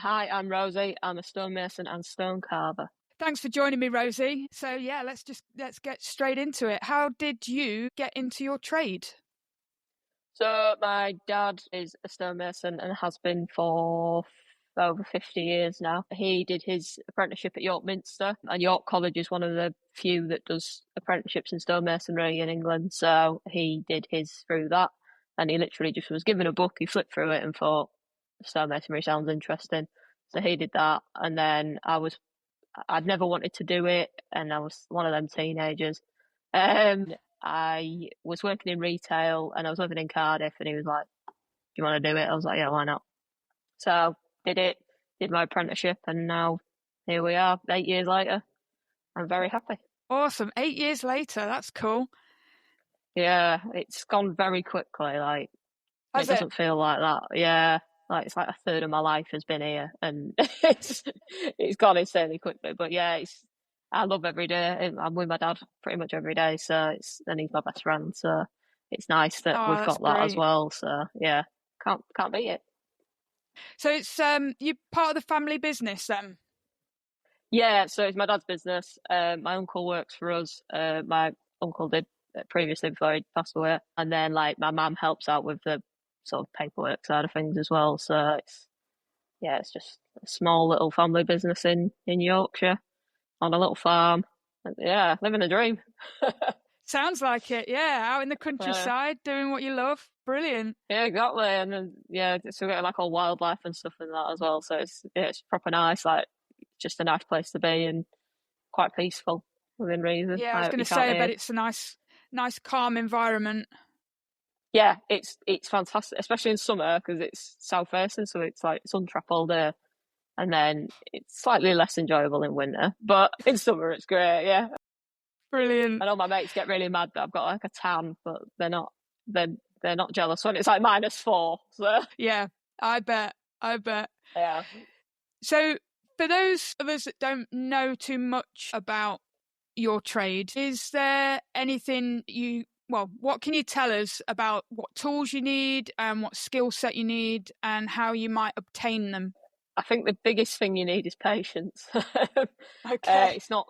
Hi, I'm Rosie. I'm a stonemason and stone carver. Thanks for joining me, Rosie. So yeah, let's get straight into it. How did you get into your trade? So my dad is a stonemason and has been for over 50 years now. He did his apprenticeship at York Minster, and York College is one of the few that does apprenticeships in stonemasonry in England. So he did his through that, and he literally just was given a book. He flipped through it and thought stonemasonry sounds interesting. So he did that, and then I'd never wanted to do it, and I was one of them teenagers. I was working in retail, and I was living in Cardiff, and he was like, "Do you want to do it?" I was like, "Yeah, why not?" So did it, did my apprenticeship, and now here we are, 8 years later. I'm very happy. Awesome. 8 years later, that's cool. Yeah, it's gone very quickly. Like it Has it? doesn't feel like that. Yeah, like it's like a third of my life has been here, and it's gone insanely quickly. But yeah, I love every day. I'm with my dad pretty much every day, so and he's my best friend. So it's nice that Oh, we've that's got that as great. well. So yeah, can't beat it. So it's you part of the family business then? Yeah, so it's my dad's business. My uncle works for us. My uncle did previously before he passed away, and then like my mum helps out with the sort of paperwork side of things as well. So it's just a small little family business in Yorkshire on a little farm. Yeah, living a dream. Sounds like it. Yeah, out in the uh, countryside, doing what you love. Brilliant. yeah, exactly. And then yeah, so we got like all wildlife and stuff in that as well. So it's proper nice. Like just a nice place to be and quite peaceful within reason. Yeah, I I was hope going you to can't say, I bet hear. it's a nice, calm environment. Yeah, it's fantastic, especially in summer because it's south facing, so it's like sun trap all day, and then it's slightly less enjoyable in winter. But in summer, it's great. Yeah, Brilliant. I know my mates get really mad that I've got like a tan, but they're not. They're they're not jealous when it's like -4. So Yeah, I bet. I bet. yeah, So, for those of us that don't know too much about your trade, is there anything what can you tell us about what tools you need and what skill set you need and how you might obtain them? I think the biggest thing you need is patience. Okay. It's not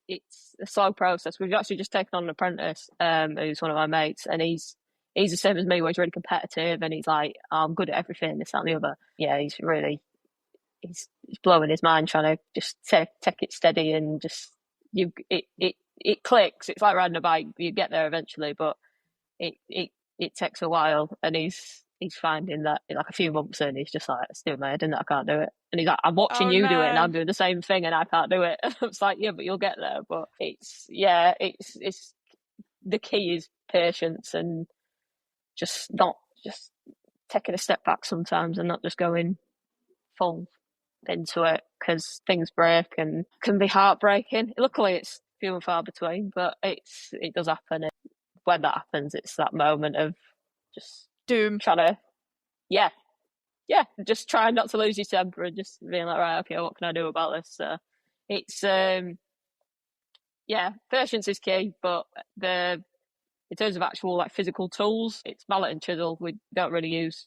it's a slow process. We've actually just taken on an apprentice, who's one of my mates, and he's the same as me, where he's really competitive, and he's like, oh, I'm good at everything, this, that, and the other. Yeah, he's blowing his mind trying to just take it steady and just it clicks. It's like riding a bike. You get there eventually, but it it it takes a while, and he's finding that like a few months in, he's just like, it's doing my head in, I can't do it. And he's like, I'm watching Oh you do it, and no. I'm doing the same thing, and I can't do it. And it's like, yeah, but you'll get there. But it's the key is patience and just not just taking a step back sometimes and not just going full into it because things break and can be heartbreaking. Luckily, it's few and far between, but it does happen. And when that happens, it's that moment of just Doom. trying to, yeah, yeah, just trying not to lose your temper and just being like, right, okay, what can I do about this? So it's yeah, patience is key, but the in terms of actual like physical tools, it's mallet and chisel. We only use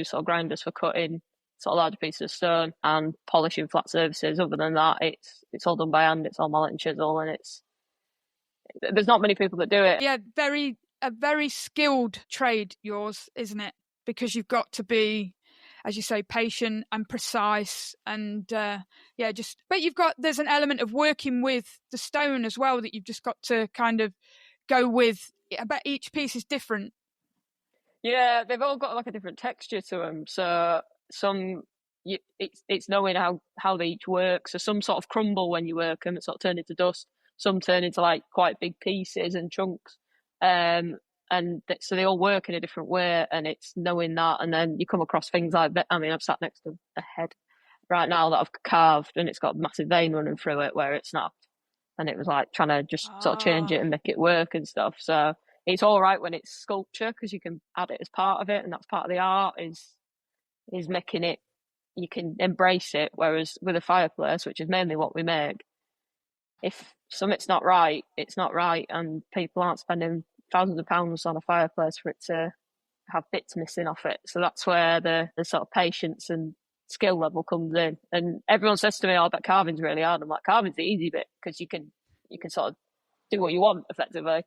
sort of grinders for cutting sort of larger pieces of stone and polishing flat surfaces. Other than that, it's all done by hand. It's all mallet and chisel, and there's not many people that do it. Yeah, a very skilled trade yours, isn't it? Because you've got to be, as you say, patient and precise, and but there's an element of working with the stone as well that you've just got to kind of go with. I bet each piece is different. Yeah, they've all got like a different texture to them. So it's knowing how they each work. So some sort of crumble when you work them, and sort of turn into dust. Some turn into like quite big pieces and chunks. So they all work in a different way, and it's knowing that. And then you come across things like that. I mean, I'm sat next to a head right now that I've carved, and it's got a massive vein running through it where it's snapped. And it was like trying to just sort of change it Ah, and make it work and stuff. So it's all right when it's sculpture because you can add it as part of it, and that's part of the art is making it. You can embrace it. Whereas with a fireplace, which is mainly what we make, if something's not right, it's not right, and people aren't spending thousands of pounds on a fireplace for it to have bits missing off it. So that's where the sort of patience and skill level comes in. And everyone says to me, "Oh, but carving's really hard." I'm like, "Carving's the easy bit because you can sort of do what you want effectively."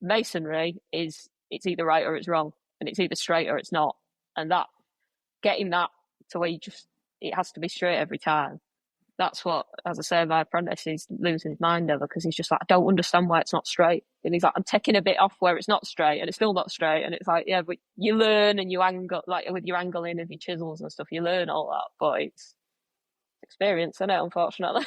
Masonry is it's either right or it's wrong, and it's either straight or it's not. And that getting that to where it has to be straight every time. That's what, as I say, my apprentice is losing his mind over because he's just like, I don't understand why it's not straight. And he's like, I'm taking a bit off where it's not straight and it's still not straight. And it's like, yeah, but you learn and you angle, like with your angling and your chisels and stuff, you learn all that. But it's experience, isn't it, unfortunately?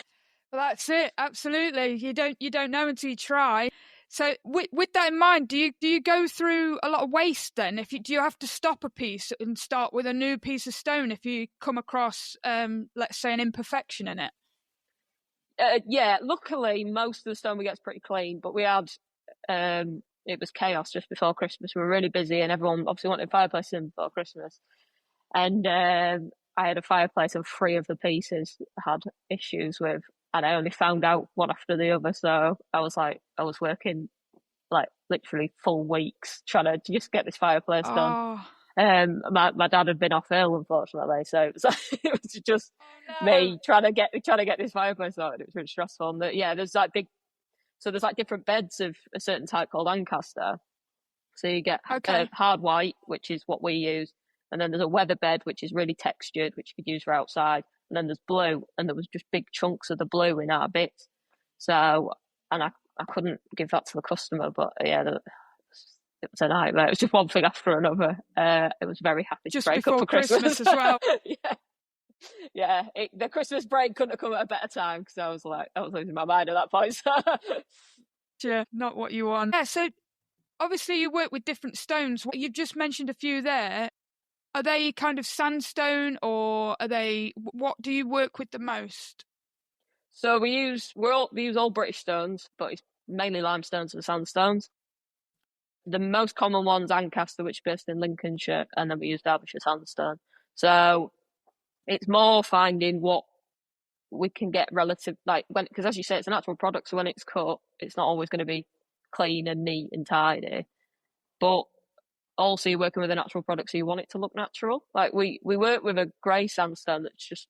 Well, that's it. Absolutely. You don't know until you try. So with that in mind, do you go through a lot of waste then? Do you have to stop a piece and start with a new piece of stone if you come across, let's say, an imperfection in it? Yeah, luckily most of the stone we get is pretty clean, but we had it was chaos just before Christmas. We were really busy, and everyone obviously wanted fireplaces in before Christmas. And I had a fireplace, and three of the pieces had issues with, and I only found out one after the other. So I was working like literally full weeks trying to just get this fireplace done. Oh, My dad had been off ill, unfortunately, so it was just no. me trying to get this fireplace started. It was really stressful. And yeah, there's like different beds of a certain type called Ancaster. So you get Okay. hard white, which is what we use, and then there's a weather bed, which is really textured, which you could use for outside, and then there's blue, and there was just big chunks of the blue in our bits. So, and I couldn't give that to the customer, but yeah, it was a nightmare. It was just one thing after another. It was very happy to Just break up before for Christmas Christmas as well. yeah, yeah. The Christmas break couldn't have come at a better time because I was losing my mind at that point. So. Yeah, not what you want. Yeah, so obviously you work with different stones. You've just mentioned a few there. Are they kind of sandstone or what do you work with the most? So we use all British stones, but it's mainly limestones and sandstones. The most common one's Ancaster, which is based in Lincolnshire, and then we use Derbyshire sandstone. So it's more finding what we can get relative, like because as you say, it's a natural product, so when it's cut, it's not always going to be clean and neat and tidy. But also, you're working with a natural product, so you want it to look natural. Like we work with a grey sandstone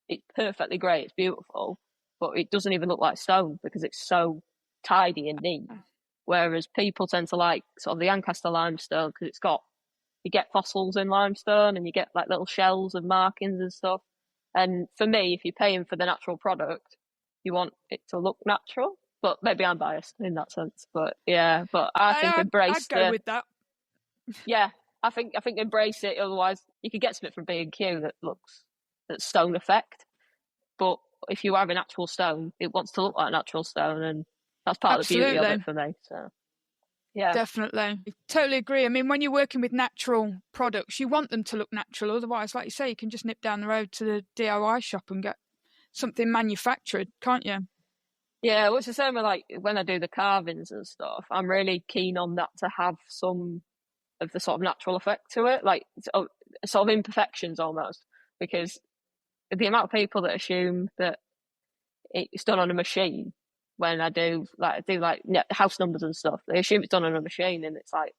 it's perfectly grey, it's beautiful, but it doesn't even look like stone because it's so tidy and neat. Whereas people tend to like sort of the Ancaster limestone because you get fossils in limestone and you get like little shells and markings and stuff. And for me, if you're paying for the natural product, you want it to look natural. But maybe I'm biased in that sense. But yeah, but I think I'd go with that. Yeah, I think embrace it. Otherwise, you could get something from B&Q that's stone effect. But if you have an actual stone, it wants to look like a natural stone, and that's part of the beauty of it for me. So yeah, definitely, I totally agree. I mean, when you're working with natural products, you want them to look natural. Otherwise, like you say, you can just nip down the road to the DIY shop and get something manufactured, can't you? yeah. What's the same with like when I do the carvings and stuff? I'm really keen on that to have some of the sort of natural effect to it, like sort of imperfections almost, because the amount of people that assume that it's done on a machine when I do like house numbers and stuff, they assume it's done on a machine, and it's like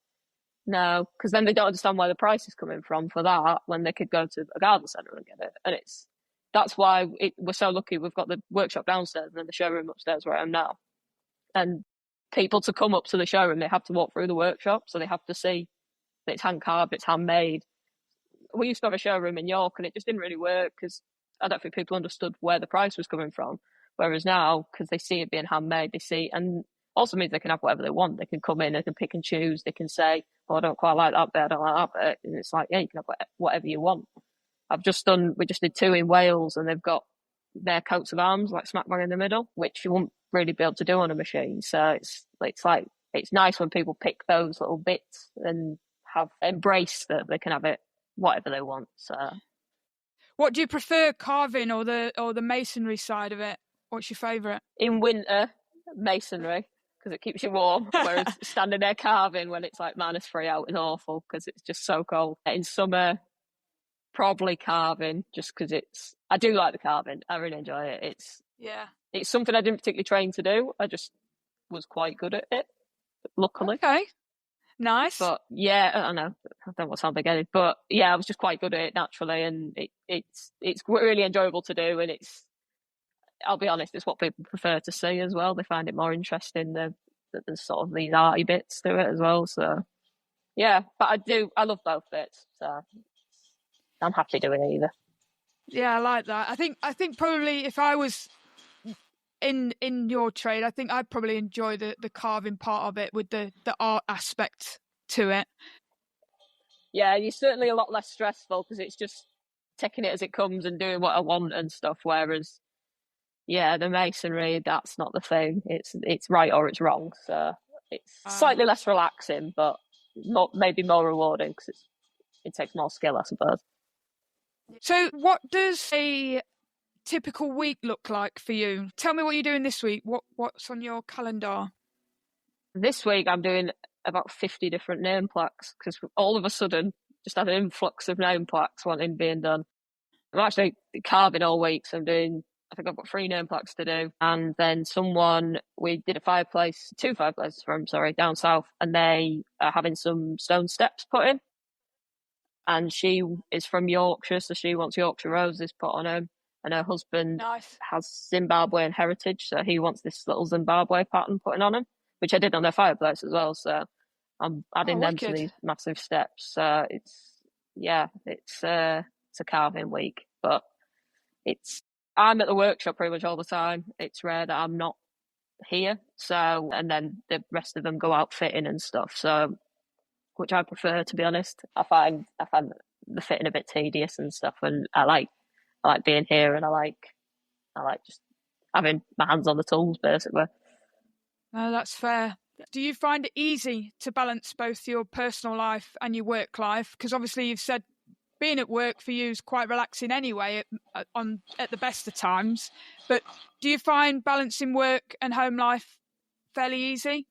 no, because then they don't understand where the price is coming from for that when they could go to a garden centre and get it, and that's why we're so lucky we've got the workshop downstairs and then the showroom upstairs where I am now, and people to come up to the showroom they have to walk through the workshop, so they have to see that it's hand carved, it's handmade. We used to have a showroom in York and it just didn't really work because I don't think people understood where the price was coming from. Whereas now, because they see it being handmade, they see, and also means they can have whatever they want. They can come in, they can pick and choose. They can say, "Oh, I don't quite like that bit. I don't like that bit," and it's like, yeah, you can have whatever you want. We just did two in Wales, and they've got their coats of arms like smack bang in the middle, which you wouldn't really be able to do on a machine. So it's nice when people pick those little bits and have embraced that they can have it whatever they want. So, what do you prefer, carving or the masonry side of it? What's your favourite? in winter, masonry because it keeps you warm, whereas standing there carving when it's like -3 out is awful because it's just so cold. In summer, probably carving just because I do like the carving. I really enjoy it. It's something I didn't particularly train to do. I just was quite good at it, luckily. Okay. Nice. But yeah, I don't know. I don't want to sound big-headed, but yeah, I was just quite good at it naturally, and it's really enjoyable to do, and I'll be honest, it's what people prefer to see as well. They find it more interesting than there's sort of these arty bits to it as well. So yeah, but I love both bits, so I'm happy doing either. Yeah, I like that. I think probably if I was in your trade, I think I'd probably enjoy the carving part of it with the art aspect to it. Yeah, you're certainly a lot less stressful because it's just taking it as it comes and doing what I want and stuff. Whereas, yeah, the masonry, that's not the thing. It's right or it's wrong. So it's slightly less relaxing, but maybe more rewarding because it takes more skill, I suppose. So, what does a typical week look like for you? Tell me what you're doing this week. What's on your calendar? This week I'm doing about 50 different name plaques because all of a sudden just had an influx of name plaques wanting being done. I'm actually carving all week, so I think I've got 3 name plaques to do. And then we did two fireplaces from, sorry, down south, and they are having some stone steps put in. And she is from Yorkshire, so she wants Yorkshire roses put on them. And her husband has Zimbabwean heritage, so he wants this little Zimbabwe pattern putting on him, which I did on their fireplace as well. So I'm adding them to these massive steps. So it's a carving week, but I'm at the workshop pretty much all the time. It's rare that I'm not here. So, and then the rest of them go out fitting and stuff. So, which I prefer, to be honest. I find the fitting a bit tedious and stuff, and I like being here, and I like just having my hands on the tools, basically. No, that's fair. Do you find it easy to balance both your personal life and your work life? Because obviously you've said being at work for you is quite relaxing anyway at the best of times. But do you find balancing work and home life fairly easy?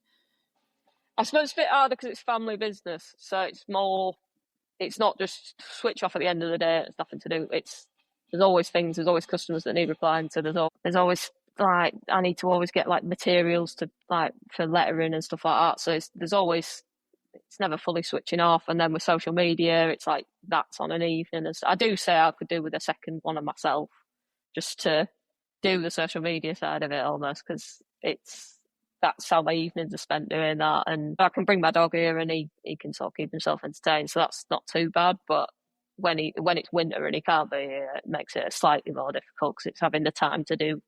I suppose it's a bit harder because it's family business, so it's not just switch off at the end of the day. It's nothing to do. There's always things. There's always customers that need replying to. There's always like I need to always get like materials to like for lettering and stuff like that. So it's never fully switching off. And then with social media, it's like that's on an evening. And I do say I could do with a second one of myself just to do the social media side of it almost because that's how my evenings are spent doing that. And I can bring my dog here and he can sort of keep himself entertained. So that's not too bad. But when it's winter and he can't be here, it makes it slightly more difficult because it's having the time to do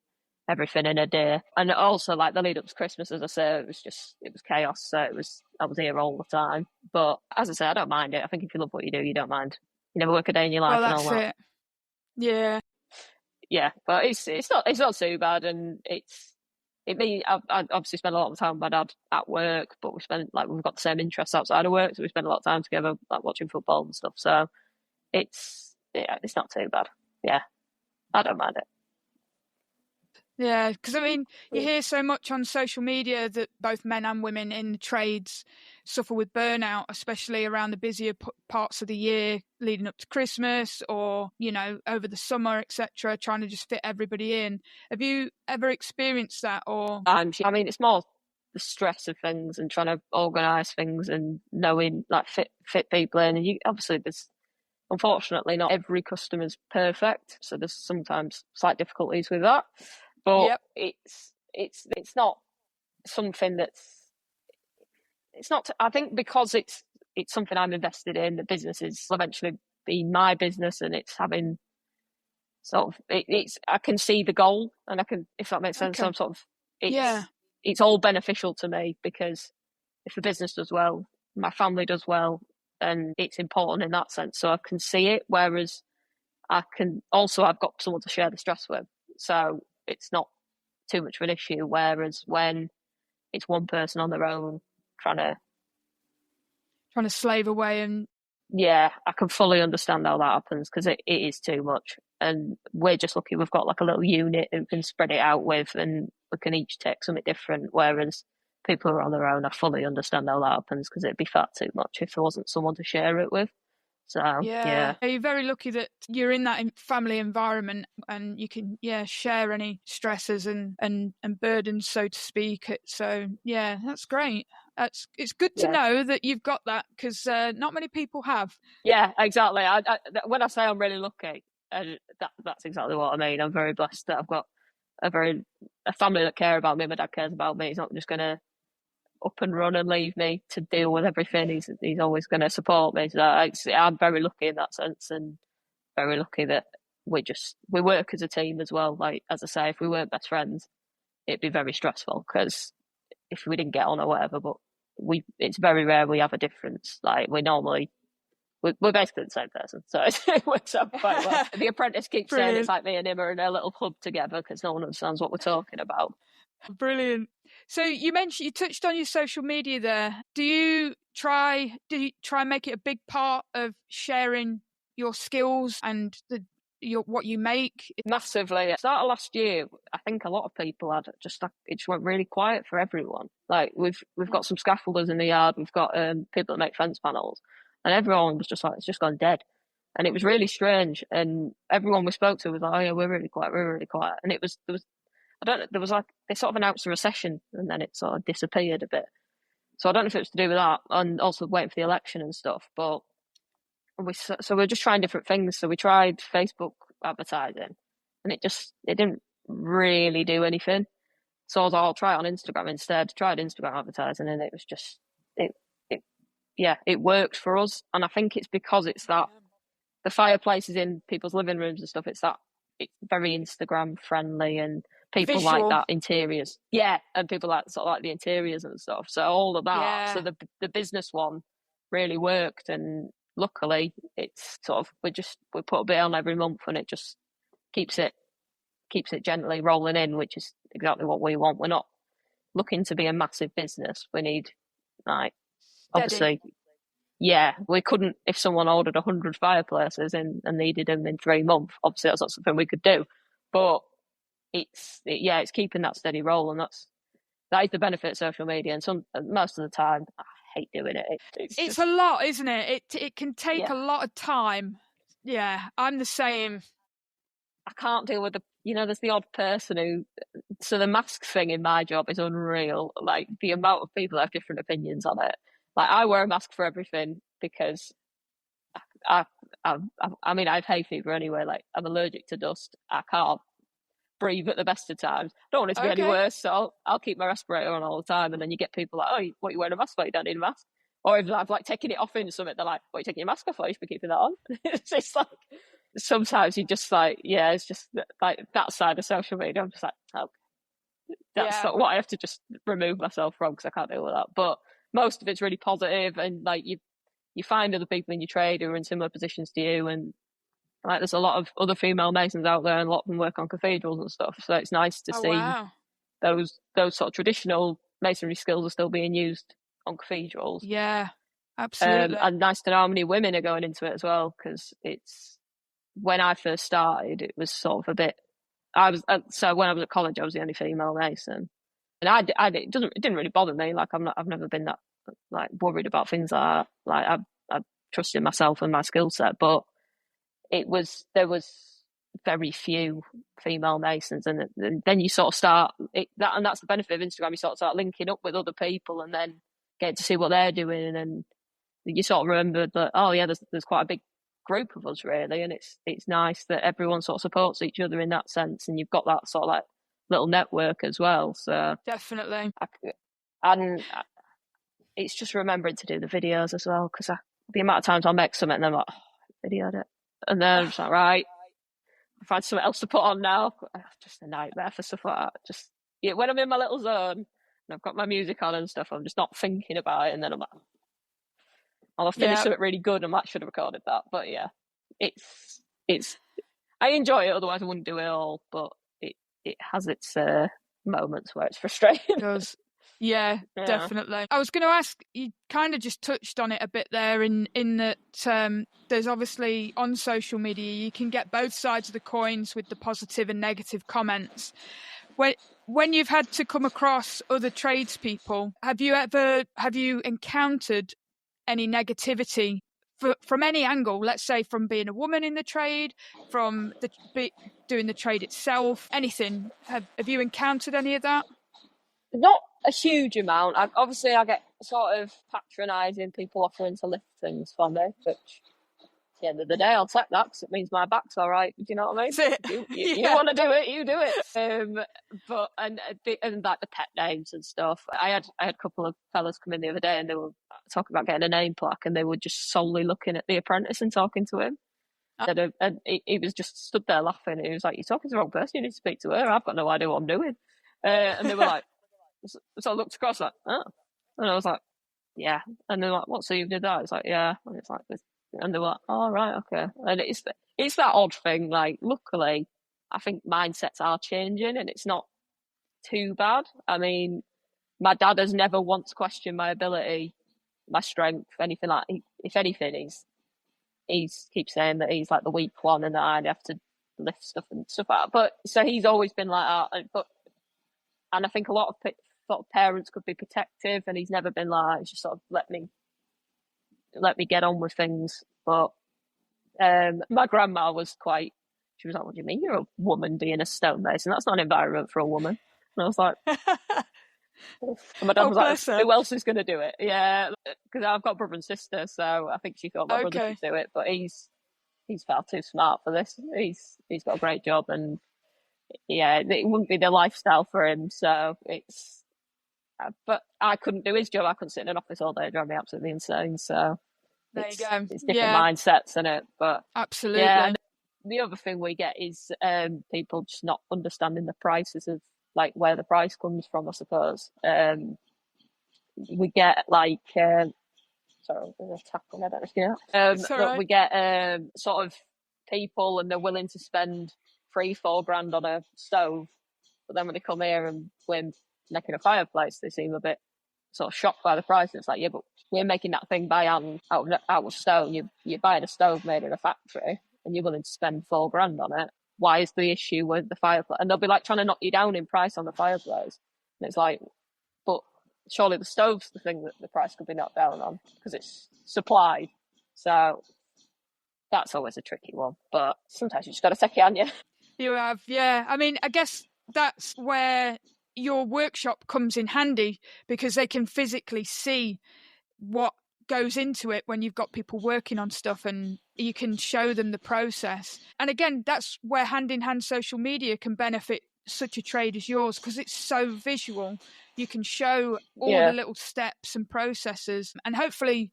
everything in a day. And also like the lead up to Christmas, as I say, it was chaos. So I was here all the time. But as I say, I don't mind it. I think if you love what you do, you don't mind. You never work a day in your life and all that. Yeah. Yeah, but it's not too bad, and I obviously spend a lot of time with my dad at work, but we've got the same interests outside of work, so we spend a lot of time together, like watching football and stuff. So it's not too bad. Yeah, I don't mind it. Yeah, because I mean, you hear so much on social media that both men and women in the trades suffer with burnout, especially around the busier parts of the year leading up to Christmas or, over the summer, etc., trying to just fit everybody in. Have you ever experienced that? Or I mean, it's more the stress of things and trying to organise things and knowing, like, fit people in. And unfortunately, not every customer's perfect, so there's sometimes slight difficulties with that. But it's not something it's not. I think because it's something I'm invested in. The business will eventually be my business, and it's having sort of I can see the goal, and I can, if that makes sense. So I'm it's all beneficial to me because if the business does well, my family does well, and it's important in that sense. So I can see it. Whereas I've got someone to share the stress with, so it's not too much of an issue. Whereas when it's one person on their own trying to slave away, and I can fully understand how that happens because it is too much. And we're just lucky we've got like a little unit who can spread it out with, and we can each take something different. Whereas people who are on their own, I fully understand how that happens because it'd be far too much if there wasn't someone to share it with. So yeah. You're very lucky that you're in that family environment and you can share any stresses and burdens, so to speak. So yeah, that's great. It's good to Yeah. know that you've got that, because not many people have. Yeah, exactly. When I say I'm really lucky, that's exactly what I mean. I'm very blessed that I've got a family that care about me. My dad cares about me. He's not just gonna up and run and leave me to deal with everything. He's always going to support me. So I'm very lucky in that sense, and very lucky that we work as a team as well. Like, as I say, if we weren't best friends, it'd be very stressful, because if we didn't get on or whatever. But it's very rare we have a difference. Like, we're basically the same person, so it works out quite well. The apprentice keeps saying it's like me and him are in a little club together, because no one understands what we're talking about. Brilliant. So you touched on your social media there. Did you try and make it a big part of sharing your skills and what you make? Massively. At the start of last year, I think a lot of people had just like, it just went really quiet for everyone. Like, we've got some scaffolders in the yard, we've got people that make fence panels, and everyone was just like, it's just gone dead. And it was really strange. And everyone we spoke to was like, oh yeah, we're really quiet. And there was like, they sort of announced a recession, and then it sort of disappeared a bit. So I don't know if it was to do with that, and also waiting for the election and stuff. But we're just trying different things. So we tried Facebook advertising, and it didn't really do anything. So I was like, I'll try it on Instagram instead. Tried Instagram advertising, and it was just it worked for us. And I think it's because it's that the fireplaces in people's living rooms and stuff. It's very Instagram friendly, and people Visual. like that interiors. Yeah, and people like sort of like the interiors and stuff. So all of that. Yeah. So the business one really worked, and luckily it's sort of we put a bit on every month, and it just keeps it gently rolling in, which is exactly what we want. We're not looking to be a massive business. We need, like, obviously, yeah, we couldn't, if someone ordered 100 fireplaces and needed them in 3 months, obviously that's not something we could do. But it's keeping that steady roll, and that is the benefit of social media. And most of the time, I hate doing it. It's a lot, isn't it? It can take a lot of time. Yeah, I'm the same. I can't deal with there's the odd person who, so the mask thing in my job is unreal. Like, the amount of people that have different opinions on it. Like, I wear a mask for everything because I mean, I have hay fever anyway. Like, I'm allergic to dust. I can't breathe at the best of times. I don't want it to be any worse, so I'll keep my respirator on all the time. And then you get people like, oh, what, you wearing a mask for? You don't need a mask. Or if I've like taken it off in something, they're like, what, are you taking your mask off for? You should be keeping that on. It's just like, sometimes you just like, yeah, it's just like that side of social media. I'm just like, oh, that's not what I have to just remove myself from, because I can't deal with that. But most of it's really positive, and like you find other people in your trade who are in similar positions to you, and like there's a lot of other female masons out there, and a lot of them work on cathedrals and stuff. So it's nice to see those sort of traditional masonry skills are still being used on cathedrals. Yeah, absolutely. And nice to know how many women are going into it as well, because it's, when I first started, it was sort of a bit. So when I was at college, I was the only female mason, and it didn't really bother me. Like, I've never been that like worried about things like that. Like, I trusted myself and my skill set, but there was very few female masons, and then you sort of start and that's the benefit of Instagram. You sort of start linking up with other people, and then get to see what they're doing, and you sort of remember that, oh yeah, there's quite a big group of us really, and it's nice that everyone sort of supports each other in that sense, and you've got that sort of like little network as well. So definitely, and it's just remembering to do the videos as well, because the amount of times I'll make something and I'm like, oh, I videoed it, and then I'm just like, right, I'll find something else to put on now. Just a nightmare for stuff like that. Just when I'm in my little zone and I've got my music on and stuff, I'm just not thinking about it, and then I'm like, I'll finish something really good, and I should have recorded that. But yeah, it's I enjoy it, otherwise I wouldn't do it all. But it has its moments where it's frustrating. It does. Yeah, definitely. I was going to ask, you kind of just touched on it a bit there, in that there's obviously on social media you can get both sides of the coins with the positive and negative comments. When you've had to come across other tradespeople, have you encountered any negativity from any angle? Let's say from being a woman in the trade, from doing the trade itself, anything. Have you encountered any of that? a huge amount. Obviously, I get sort of patronising people offering to lift things for me, which at the end of the day, I'll take that because it means my back's all right. Do you know what I mean? That's it. You want to do it, you do it. But like the pet names and stuff. I had a couple of fellas come in the other day and they were talking about getting a name plaque, and they were just solely looking at the apprentice and talking to him. And he was just stood there laughing. And he was like, "You're talking to the wrong person. You need to speak to her. I've got no idea what I'm doing." And they were like, so I looked across like, "Oh," and I was like, "Yeah." And they're like, "What? So you did that?" It's like, "Yeah." And it's like, and they were like, "Oh, right, okay." And it's that odd thing. Like, luckily, I think mindsets are changing, and it's not too bad. I mean, my dad has never once questioned my ability, my strength, anything like. If anything, he keeps saying that he's like the weak one and that I'd have to lift stuff and stuff like that. But so he's always been like that. And I think a lot of sort of parents could be protective, and he's never been like, just sort of let me get on with things. But my grandma was quite. She was like, "What do you mean you're a woman being a stonemason? That's not an environment for a woman." And I was like, and my dad was like, "Who else is going to do it?" Yeah, because I've got a brother and sister, so I think she thought my brother should do it. But he's far too smart for this. He's got a great job, and yeah, it wouldn't be the lifestyle for him. So it's. But I couldn't do his job. I couldn't sit in an office all day. It drove me absolutely insane. So there you go. It's different mindsets in it. But absolutely. Yeah, the other thing we get is people just not understanding the prices of like where the price comes from, I suppose. We get like sorry, there's a tap on. I don't know if you know. But we get sort of people, and they're willing to spend 3-4 grand on a stove, but then when they come here and we're making a fireplace, they seem a bit sort of shocked by the price. It's like, yeah, but we're making that thing by hand out of stone. You're buying a stove made in a factory, and you're willing to spend 4 grand on it. Why is the issue with the fireplace? And they'll be like trying to knock you down in price on the fireplace, and it's like, but surely the stove's the thing that the price could be knocked down on because it's supplied. So that's always a tricky one. But sometimes you just got to take it on you. You have, yeah. I mean, I guess that's where your workshop comes in handy, because they can physically see what goes into it when you've got people working on stuff, and you can show them the process. And again, that's where hand-in-hand social media can benefit such a trade as yours, because it's so visual. You can show all the little steps and processes, and hopefully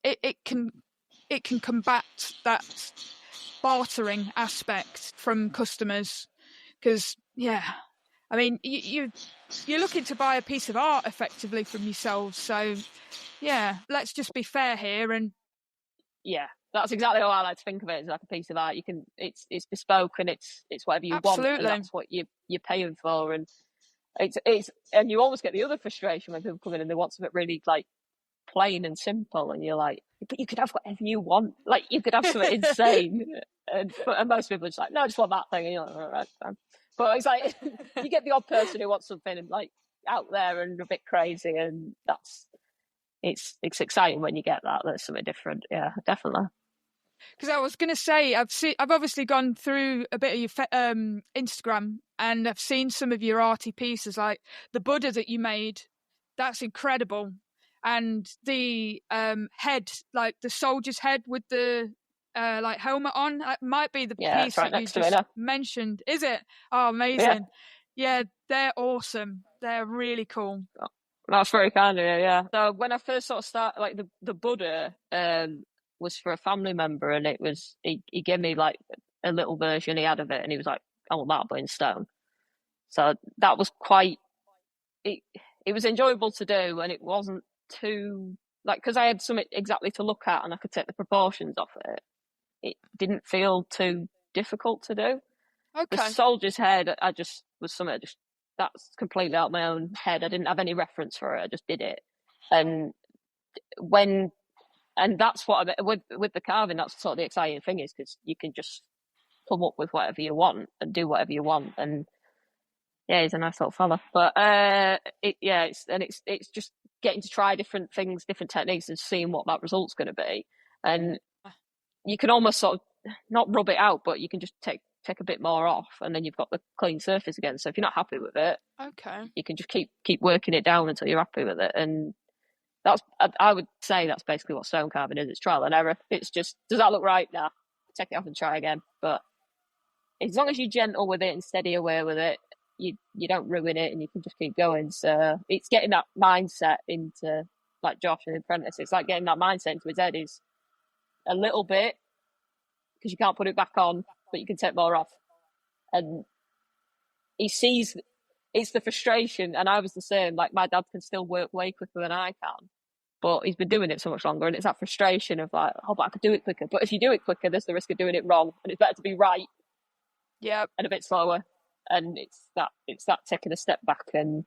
it can combat that bartering aspect from customers. Because I mean, you're looking to buy a piece of art effectively from yourselves, so let's just be fair here. And that's exactly how I like to think of it. It's like a piece of art. It's bespoke, and it's whatever you want, and that's what you're paying for. And it's and you always get the other frustration when people come in and they want something really like plain and simple, and you're like, but you could have whatever you want. Like, you could have something insane, and most people are just like, no, I just want that thing. And you're like, all right, fine. But it's like you get the odd person who wants something like out there and a bit crazy, and it's exciting when you get that. There's something different. Yeah, definitely. Because I was going to say, I've obviously gone through a bit of your Instagram, and I've seen some of your arty pieces, like the Buddha that you made. That's incredible. And the head, like the soldier's head with the like helmet on, it might be the piece right that you just mentioned. Is it? Oh, amazing. Yeah, they're awesome. They're really cool. That's very kind of you, yeah. So when I first sort of started, like the Buddha was for a family member, and it was he gave me like a little version he had of it, and he was like, "I want that, but in stone." So that was quite. It was enjoyable to do, and it wasn't too like, because I had something exactly to look at and I could take the proportions off it. It didn't feel too difficult to do. The soldier's head, I just was something that's completely out of my own head. I didn't have any reference for it. I just did it, and that's what with the carving. That's sort of the exciting thing, is because you can just come up with whatever you want and do whatever you want. And he's a nice little fella. But it's just getting to try different things, different techniques, and seeing what that result's going to be. And you can almost sort of not rub it out, but you can just take take a bit more off, and then you've got the clean surface again. So if you're not happy with it, Okay. you can just keep working it down until you're happy with it. And that's, I would say that's basically what stone carving is. It's trial and error. It's just, does that look right? Nah, take it off and try again. But as long as you're gentle with it and steady away with it, you don't ruin it, and you can just keep going. So it's getting that mindset into, like Josh and the apprentice. It's like getting that mindset into his head is a little bit, because you can't put it back on, but you can take more off. And he sees it's the frustration, and I was the same. Like, my dad can still work way quicker than I can, but he's been doing it so much longer, and it's that frustration of like, oh, but I could do it quicker. But if you do it quicker, there's the risk of doing it wrong, and it's better to be right. Yeah. And a bit slower. And it's that taking a step back and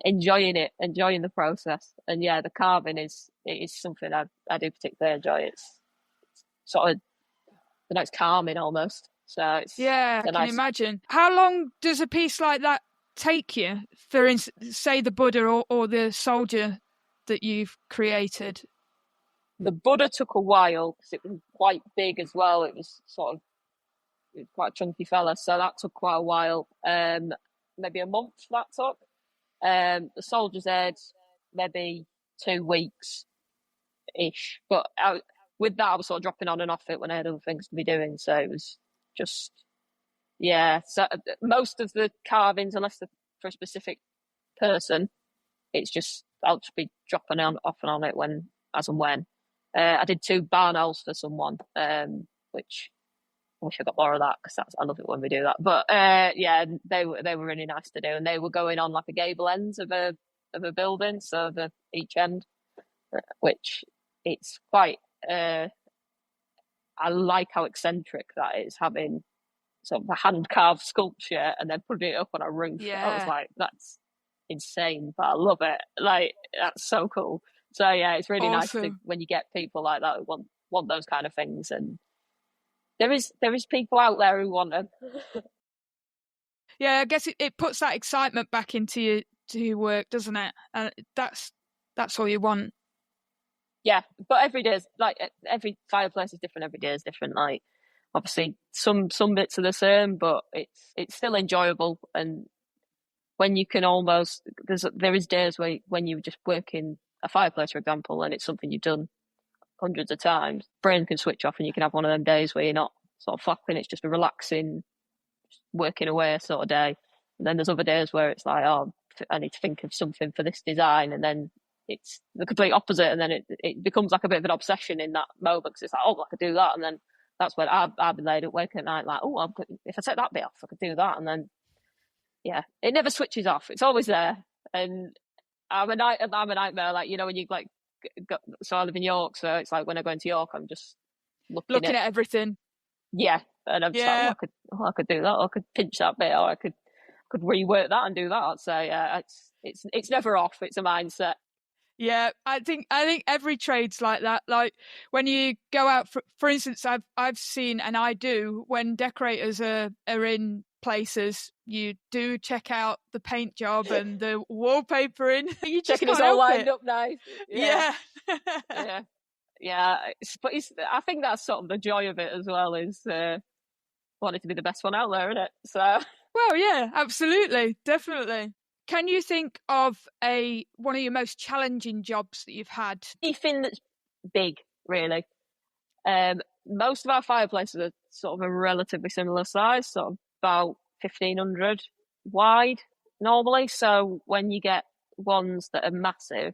enjoying the process. And yeah, the carving is something I do particularly enjoy. It's sort of, it's calming almost. So it's, yeah, I can imagine. How long does a piece like that take you? For instance, say the Buddha or the soldier that you've created. The Buddha took a while because it was quite big as well. It was quite a chunky fella, so that took quite a while. Maybe a month that took. The soldier's head, maybe 2 weeks ish. But with that, I was sort of dropping on and off it when I had other things to be doing. So it was just, yeah. So most of the carvings, unless they're for a specific person, it's just, I'll just be dropping on off and on it as and when. I did 2 barn owls for someone, which I wish I got more of that, because I love it when we do that. But yeah, they were really nice to do, and they were going on like a gable ends of a building, so each end, which it's quite. I like how eccentric that is, having sort of a hand carved sculpture and then putting it up on a roof. Yeah. I was like, that's insane, but I love it. Like, that's so cool. So yeah, it's really nice when you get people like that who want those kind of things. And there is people out there who want them. Yeah, I guess it puts that excitement back into your work, doesn't it? And that's all you want. Yeah, but every day is like, every fireplace is different. Every day is different. Like, obviously, some bits are the same, but it's still enjoyable. And when you can almost, there is days when you just work in a fireplace, for example, and it's something you've done hundreds of times, brain can switch off, and you can have one of them days where you're not sort of flapping. It's just a relaxing, working away sort of day. And then there's other days where it's like, oh, I need to think of something for this design, and then it's the complete opposite, and then it becomes like a bit of an obsession in that moment, because it's like, oh, I could do that. And then that's when I've been laid awake at night like, oh, if I take that bit off, I could do that. And then yeah, it never switches off. It's always there. And I'm a nightmare. Like, when you like, so I live in York, so it's like when I go into York, I'm just looking at everything. Yeah, and I'm just like, I could do that, or I could pinch that bit, or I could rework that and do that. So yeah, it's never off. It's a mindset. Yeah, I think every trade's like that. Like when you go out, for instance, I've seen, and I do, when decorators are in places, you do check out the paint job and the wallpapering. You just checking it's all lined up nice. Yeah. Yeah. But I think that's sort of the joy of it as well, is wanting to be the best one out there, isn't it? So. Well, yeah, absolutely, definitely. Can you think of one of your most challenging jobs that you've had? Anything that's big, really. Most of our fireplaces are sort of a relatively similar size, sort of about 1,500 wide normally. So when you get ones that are massive,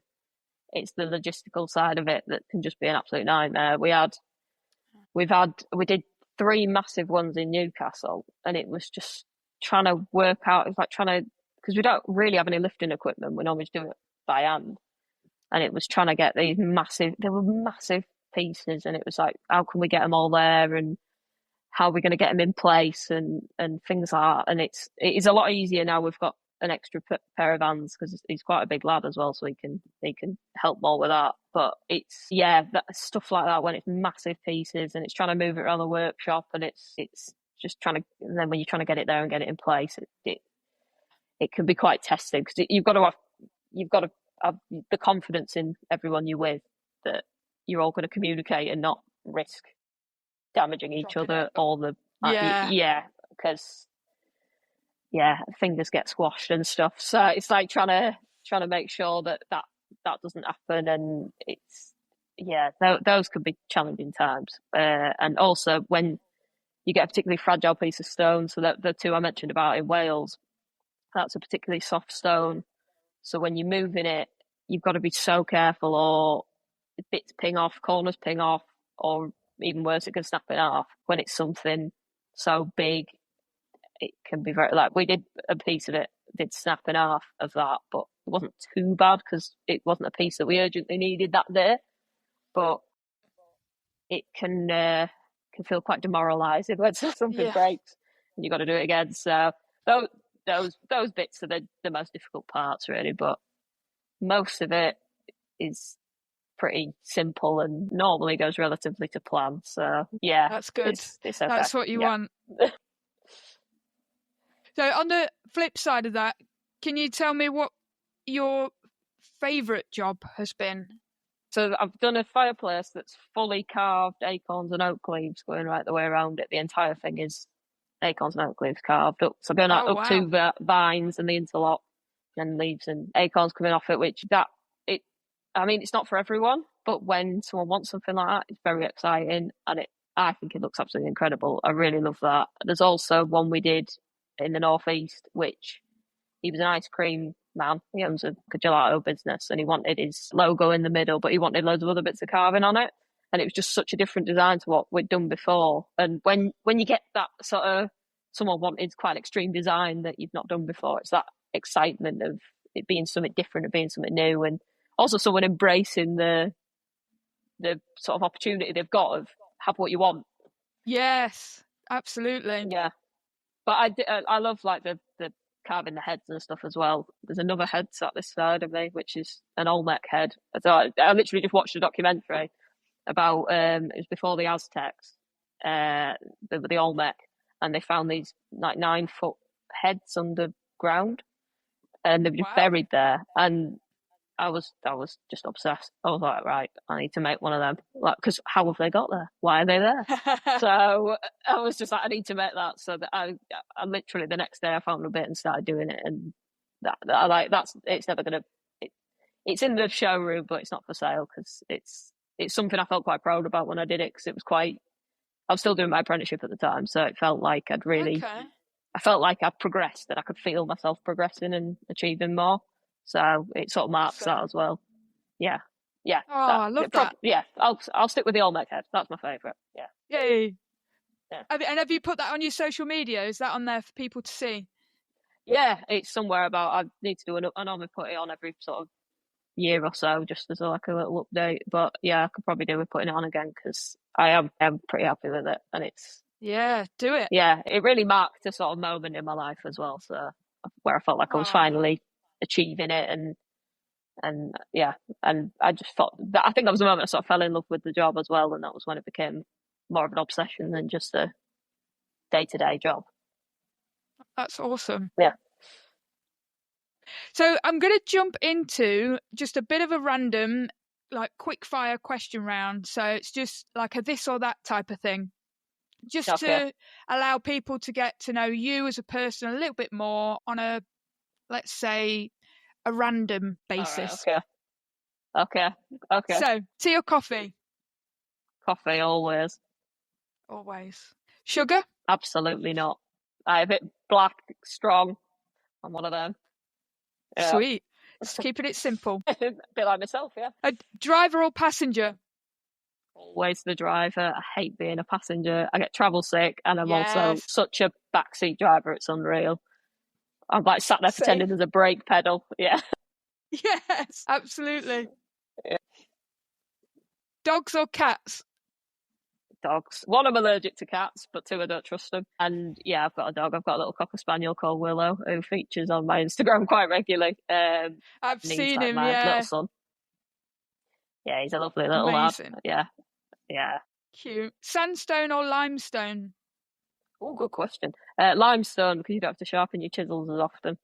it's the logistical side of it that can just be an absolute nightmare. We did 3 massive ones in Newcastle, and it was just trying to work out. It's like because we don't really have any lifting equipment. We normally do it by hand, and it was trying to get these massive. They were massive pieces, and it was like, how can we get them all there, and how are we going to get them in place, and things like that. And it is a lot easier now. We've got an extra pair of hands, because he's quite a big lad as well, so he can help more with that. But it's that stuff like that, when it's massive pieces and it's trying to move it around the workshop, and it's just trying to. And then when you're trying to get it there and get it in place, it can be quite testing, because you've got to have the confidence in everyone you're with that you're all going to communicate and not risk damaging each other, or the Yeah, Yeah, because yeah, fingers get squashed and stuff. So it's like trying to make sure that doesn't happen, and it's yeah, those could be challenging times. And also when you get a particularly fragile piece of stone, so that the two I mentioned about in Wales, that's a particularly soft stone. So when you're moving it, you've got to be so careful, or bits ping off, corners ping off, or even worse, it can snap in half. When it's something so big, it can be very like we did a piece of it did snap in half of that, but it wasn't too bad because it wasn't a piece that we urgently needed that day. But it can feel quite demoralising when something yeah, breaks and you've got to do it again. So those those bits are the most difficult parts, really. But most of it is pretty simple and normally goes relatively to plan. So yeah, that's good. it's okay. That's what you Yeah. want. So on the flip side of that, can you tell me what your favourite job has been? So I've done a fireplace that's fully carved acorns and oak leaves going right the way around it. The entire thing is acorns and oak leaves carved up. So going Oh up wow. to vines and the interlock and leaves and acorns coming off it, which that it. I mean, it's not for everyone, but when someone wants something like that, it's very exciting, and I think it looks absolutely incredible. I really love that. There's also one we did in the northeast, which he was an ice cream man. He owns a gelato business, and he wanted his logo in the middle, but he wanted loads of other bits of carving on it. And it was just such a different design to what we'd done before. And when you get that sort of someone wanted quite an extreme design that you've not done before, it's that excitement of it being something different, of being something new, and also someone embracing the sort of opportunity they've got of have what you want. Yes, absolutely. Yeah, but I love like the carving the heads and stuff as well. There's another head sat this side of me, which is an Olmec head. So I literally just watched a documentary about it was before the Aztecs, the Olmec, and they found these like 9 foot heads underground, and they were just Wow. buried there. And I was just obsessed. I was like, right, I need to make one of them. Like, because how have they got there? Why are they there? So I was just like, I need to make that. So that I literally the next day I found a bit and started doing it, and that I like that's it's never gonna. It's in the showroom, but it's not for sale because it's something I felt quite proud about when I did it because it was quite. I was still doing my apprenticeship at the time, so it felt like Okay. I felt like I'd progressed and I could feel myself progressing and achieving more. So it sort of marks that Awesome. as well. Yeah, yeah, Oh, I love that. yeah. I'll stick with the Olmec head. That's my favourite. Yeah, Yay. yeah, And have you put that on your social media? Is that on there for people to see? yeah. It's somewhere about. I need to do I normally put it on every sort of year or so, just as like a little update. But yeah, I could probably do with putting it on again because I'm pretty happy with it, and it's Yeah, do it. yeah, it really marked a sort of moment in my life as well. So where I felt like I was Oh, finally achieving it, and yeah, and I just thought that I think that was the moment I sort of fell in love with the job as well, and that was when it became more of an obsession than just a day to day job. that's awesome. Yeah. So I'm going to jump into just a bit of a random, like, quick fire question round. So it's just like a this or that type of thing, just Okay. to allow people to get to know you as a person a little bit more on a, let's say, a random All right. basis. Okay. Okay. Okay. So, tea or coffee? Coffee always. Always. Sugar? Absolutely not. I a bit black, strong. I'm one of them. Yeah. Sweet. Just keeping it simple. A bit like myself. Yeah. A driver or passenger? Always the driver. I hate being a passenger. I get travel sick, and I'm also Yes. such a backseat driver. It's unreal. I'm like sat there Same. pretending there's a brake pedal. Yeah. Yes, absolutely. Yeah. Dogs or cats? Dogs. One, I'm allergic to cats, but two, I don't trust them. And yeah, I've got a dog. I've got a little cocker spaniel called Willow who features on my Instagram quite regularly. I've And he's seen like him, my little yeah. son. Yeah, he's a lovely little lad. Amazing. Yeah, yeah. Cute. Sandstone or limestone? Oh, good question. Limestone, because you don't have to sharpen your chisels as often.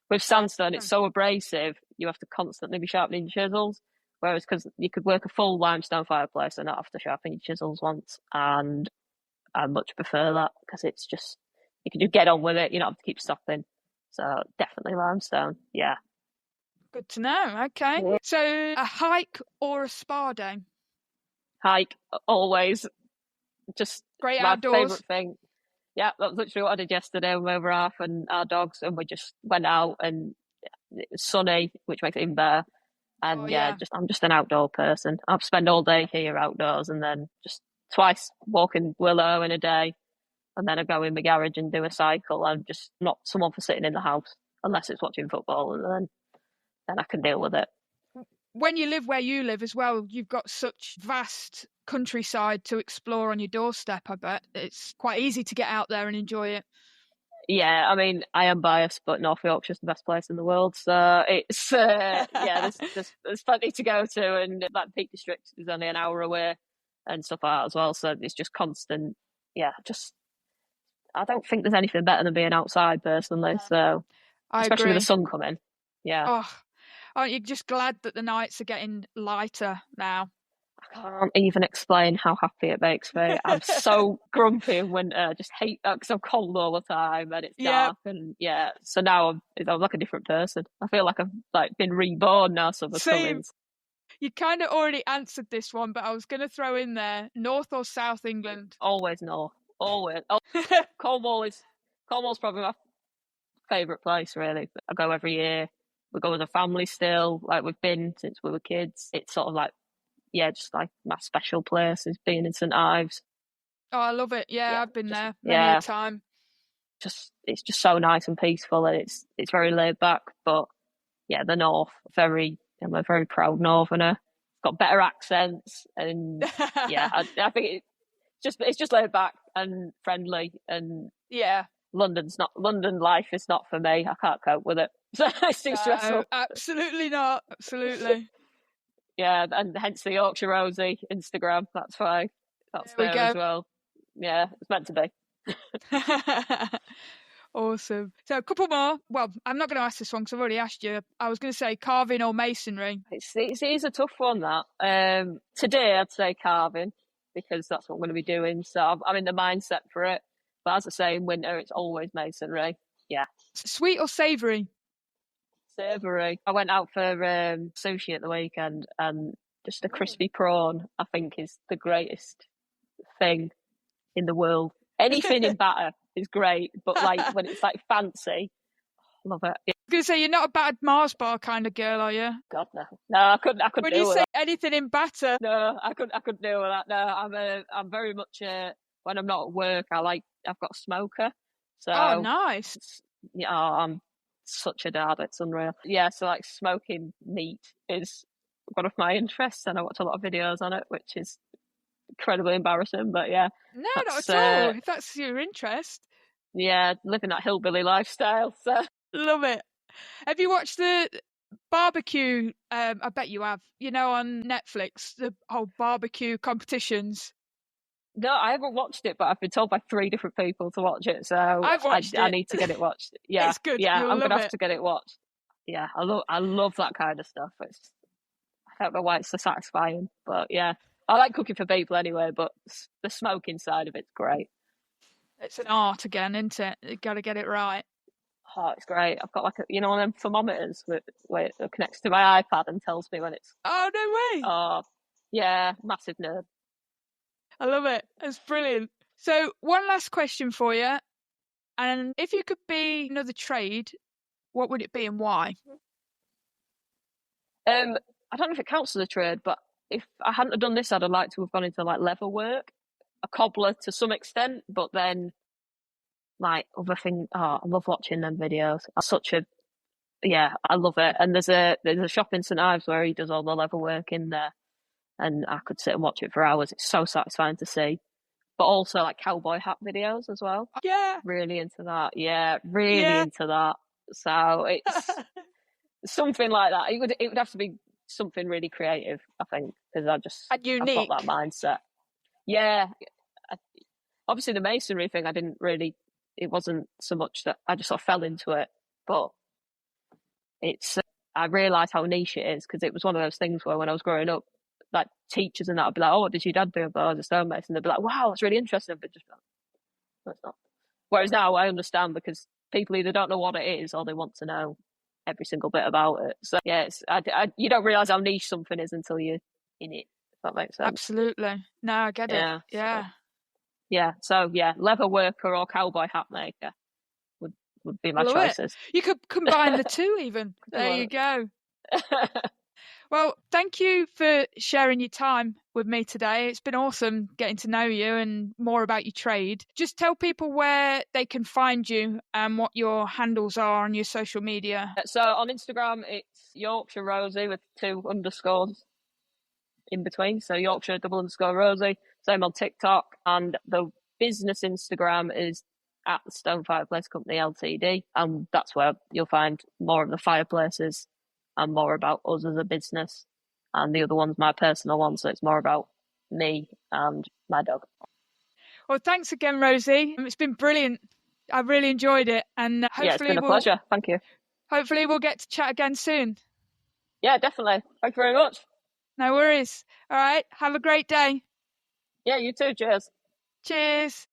With Oh, sandstone, it's so abrasive, you have to constantly be sharpening your chisels. Whereas, because you could work a full limestone fireplace and not have to sharpen your chisels once. And I much prefer that because it's just, you can just get on with it. You don't have to keep stopping. So definitely limestone. Yeah. Good to know. Okay. So a hike or a spa day? Hike, always. Just Great my outdoors. favourite thing. Yeah, that's literally what I did yesterday with over half and our dogs, and we just went out, and it was sunny, which makes it even better. And I'm just an outdoor person. I'll spend all day here outdoors, and then just twice walking Willow in a day, and then I go in my garage and do a cycle. I'm just not someone for sitting in the house unless it's watching football, and then I can deal with it. When you live where you live as well, you've got such vast countryside to explore on your doorstep. I bet it's quite easy to get out there and enjoy it. Yeah, I mean, I am biased, but North Yorkshire's the best place in the world. So it's there's plenty to go to, and that Peak District is only an hour away, and stuff like that as well. So it's just constant. Yeah, just I don't think there's anything better than being outside personally. So especially with the sun coming. Yeah. Oh, aren't you just glad that the nights are getting lighter now? I can't even explain how happy it makes me. I'm so grumpy in winter. I just hate that because I'm cold all the time and it's dark. And yeah, so now I'm like a different person. I feel like I've been reborn now. Summer's coming. You kind of already answered this one, but I was going to throw in there, North or South England? Always North. Always. Cornwall's probably my favourite place, really. I go every year. We go as a family still. Like, we've been since we were kids. It's sort of like, yeah, just like my special place is being in St Ives. Oh, I love it. Yeah, I've been there many a time. It's just so nice and peaceful, and it's very laid back. But yeah, the North, I'm a very proud Northerner. Got better accents, and yeah, I think it's just laid back and friendly, and yeah, London life is not for me. I can't cope with it. It's too stressful. Absolutely not. Absolutely. Yeah, and hence the Yorkshire Rosie Instagram. That's why that's there as well. Yeah, it's meant to be. Awesome. So a couple more. Well, I'm not going to ask this one because I've already asked you. I was going to say carving or masonry. It's a tough one, that. Today I'd say carving because that's what I'm going to be doing. So I'm in the mindset for it. But as I say, in winter it's always masonry. Yeah. Sweet or savoury? Savoury. I went out for sushi at the weekend, and just a crispy prawn, I think, is the greatest thing in the world. Anything in batter is great, but like when it's like fancy, love it. Yeah. I was going to say, you're not a bad Mars bar kind of girl, are you? God, no. No, I couldn't when do you say that. anything in batter. No, I couldn't do that. No, I'm very much when I'm not at work, I've got a smoker. So oh, nice. Yeah, I'm such a dad, it's unreal. Yeah, so like smoking meat is one of my interests, and I watch a lot of videos on it, which is incredibly embarrassing, but yeah. No, not at all. If that's your interest. Yeah, living that hillbilly lifestyle. So love it. Have you watched the barbecue? I bet you have. You know, on Netflix, the whole barbecue competitions. No, I haven't watched it, but I've been told by 3 different people to watch it. So I need to get it watched. Yeah, it's good. Yeah, I'm gonna have to get it watched. Yeah, I love that kind of stuff. I don't know why it's so satisfying, but yeah, I like cooking for people anyway. But the smoking side of it's great. It's an art again, isn't it? You got to get it right. Oh, it's great. I've got like one of them thermometers where it connects to my iPad and tells me when it's. Oh, no way! Oh, yeah, massive nerd. I love it. It's brilliant. So one last question for you. And if you could be another trade, what would it be and why? I don't know if it counts as a trade, but if I hadn't have done this, I'd have liked to have gone into like leather work, a cobbler to some extent, but then like other thing. Oh, I love watching them videos. I love it. And there's a shop in St Ives where he does all the leather work in there, and I could sit and watch it for hours. It's so satisfying to see. But also like cowboy hat videos as well. Yeah. Really into that. Yeah, really into that. So it's something like that. It would have to be something really creative, I think, because I've got that mindset. Yeah. Obviously the masonry thing, it wasn't so much that I just sort of fell into it, but I realised how niche it is, because it was one of those things where when I was growing up, like teachers and that would be like, oh, what did your dad do? I was a stonemason. They'd be like, wow, that's really interesting. But just That's not. Whereas now I understand because people either don't know what it is or they want to know every single bit about it. So yeah, you don't realise how niche something is until you're in it. If that makes sense. Absolutely. No, I get it. Yeah. Yeah. So yeah, leather worker or cowboy hat maker would be my I love it. choices. You could combine the two even. There you go. Well, thank you for sharing your time with me today. It's been awesome getting to know you and more about your trade. Just tell people where they can find you and what your handles are on your social media. So on Instagram, it's Yorkshire Rosie with 2 underscores in between. So Yorkshire _Rosie. Same on TikTok. And the business Instagram is at the Stone Fireplace Company Ltd. And that's where you'll find more of the fireplaces and more about us as a business. And the other one's my personal one, so it's more about me and my dog. Well, thanks again, Rosie. It's been brilliant. I've really enjoyed it. And hopefully it's been a pleasure. Thank you. Hopefully we'll get to chat again soon. Yeah, definitely. Thank you very much. No worries. All right. Have a great day. Yeah, you too. Cheers. Cheers.